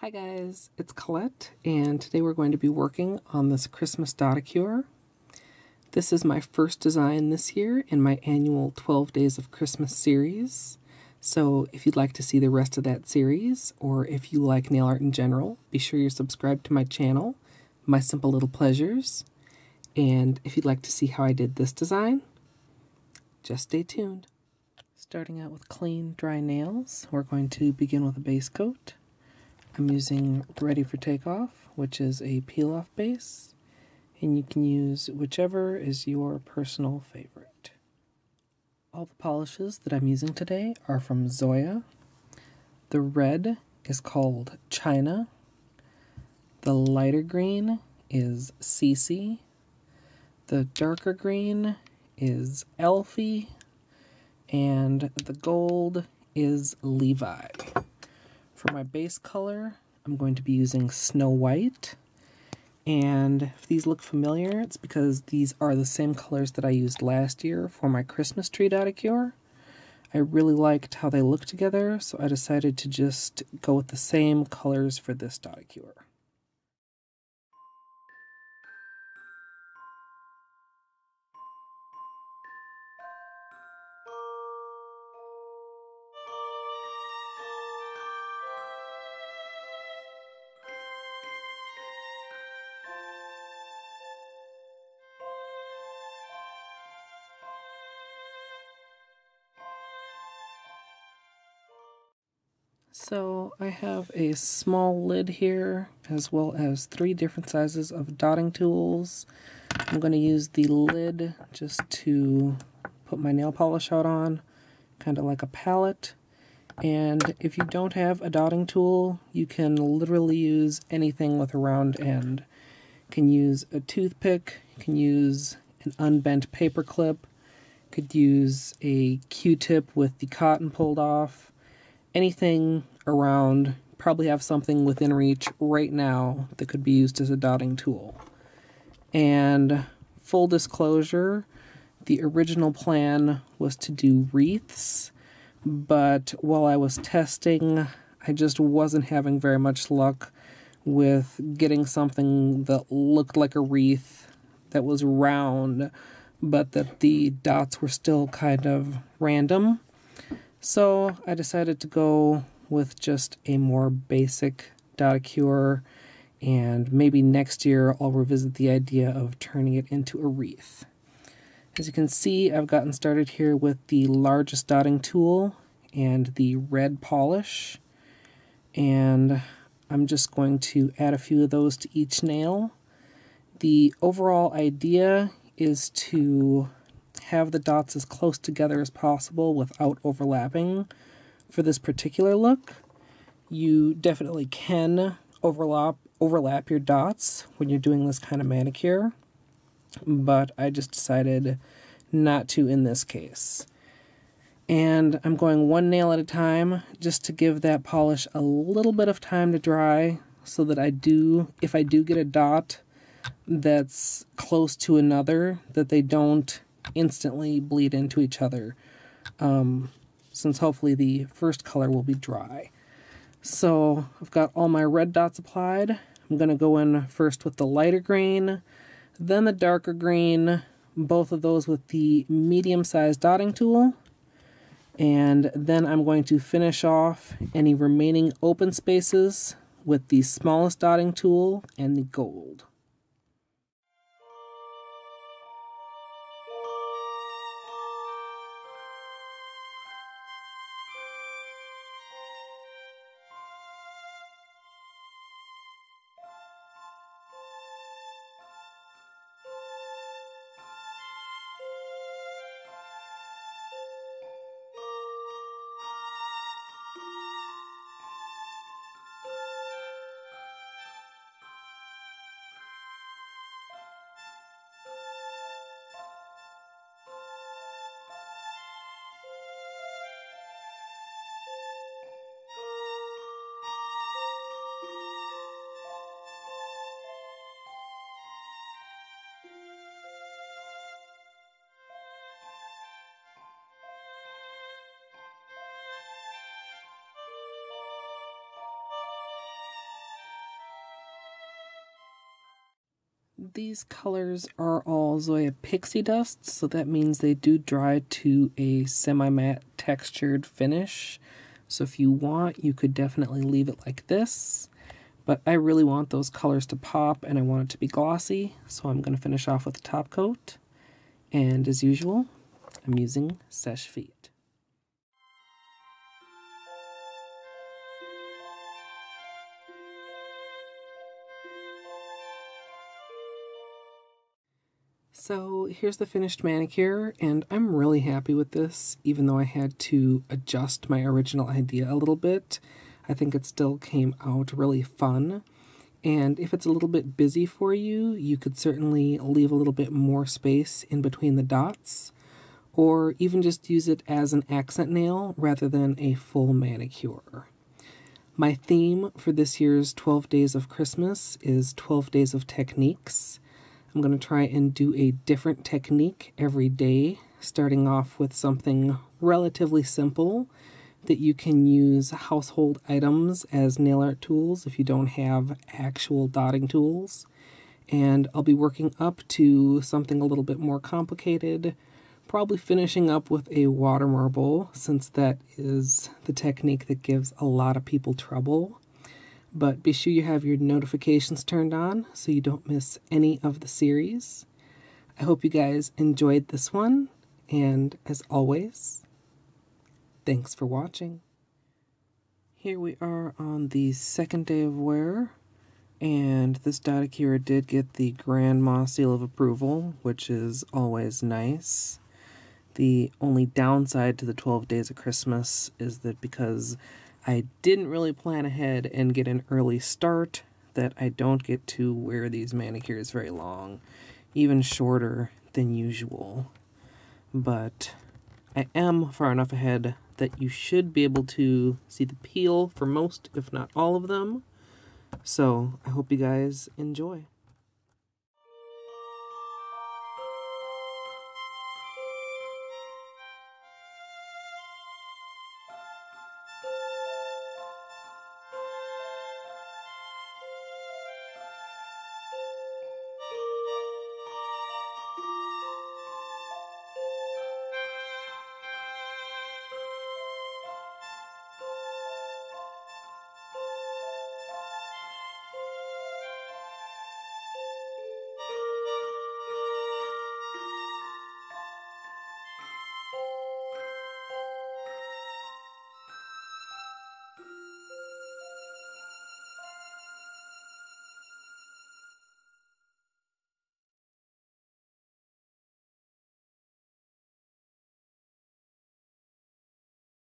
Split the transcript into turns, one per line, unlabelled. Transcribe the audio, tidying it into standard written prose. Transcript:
Hi guys, it's Colette, and today we're going to be working on this Christmas Dotticure. This is my first design this year in my annual 12 Days of Christmas series. So if you'd like to see the rest of that series, or if you like nail art in general, be sure you're subscribed to my channel, My Simple Little Pleasures. And if you'd like to see how I did this design, just stay tuned. Starting out with clean, dry nails, we're going to begin with a base coat. I'm using Ready for Takeoff, which is a peel-off base, and you can use whichever is your personal favorite. All the polishes that I'm using today are from Zoya. The red is called China. The lighter green is Cece. The darker green is Elfie. And the gold is Levi. For my base color, I'm going to be using Snow White. And if these look familiar, it's because these are the same colors that I used last year for my Christmas tree Dotticure. I really liked how they look together, so I decided to just go with the same colors for this Dotticure. So I have a small lid here, as well as 3 different sizes of dotting tools. I'm going to use the lid just to put my nail polish out on, kind of like a palette. And if you don't have a dotting tool, you can literally use anything with a round end. You can use a toothpick, you can use an unbent paper clip, you could use a Q-tip with the cotton pulled off. Anything around, probably have something within reach right now that could be used as a dotting tool. And full disclosure, the original plan was to do wreaths, but while I was testing, I just wasn't having very much luck with getting something that looked like a wreath that was round, but that the dots were still kind of random. So I decided to go with just a more basic Dotticure, and maybe next year I'll revisit the idea of turning it into a wreath. As you can see, I've gotten started here with the largest dotting tool and the red polish, and I'm just going to add a few of those to each nail. The overall idea is to have the dots as close together as possible without overlapping. For this particular look, you definitely can overlap your dots when you're doing this kind of manicure, but I just decided not to in this case. And I'm going one nail at a time just to give that polish a little bit of time to dry, so that if I do get a dot that's close to another, that they don't instantly bleed into each other, since hopefully the first color will be dry. So I've got all my red dots applied. I'm going to go in first with the lighter green, then the darker green, both of those with the medium-sized dotting tool, and then I'm going to finish off any remaining open spaces with the smallest dotting tool and the gold. These colors are all Zoya Pixie Dust, so that means they do dry to a semi-matte textured finish. So if you want, you could definitely leave it like this. But I really want those colors to pop and I want it to be glossy, so I'm going to finish off with the top coat. And as usual, I'm using Seche Vite. So here's the finished manicure, and I'm really happy with this, even though I had to adjust my original idea a little bit. I think it still came out really fun. And if it's a little bit busy for you, you could certainly leave a little bit more space in between the dots, or even just use it as an accent nail rather than a full manicure. My theme for this year's 12 Days of Christmas is 12 Days of Techniques. I'm going to try and do a different technique every day, starting off with something relatively simple that you can use household items as nail art tools if you don't have actual dotting tools. And I'll be working up to something a little bit more complicated, probably finishing up with a water marble, since that is the technique that gives a lot of people trouble. But be sure you have your notifications turned on so you don't miss any of the series. I hope you guys enjoyed this one, and as always, thanks for watching. Here we are on the second day of wear, and this Dotticure did get the Grandma Seal of Approval, which is always nice. The only downside to the 12 Days of Christmas is that because I didn't really plan ahead and get an early start, that I don't get to wear these manicures very long, even shorter than usual. But I am far enough ahead that you should be able to see the peel for most, if not all of them. So I hope you guys enjoy.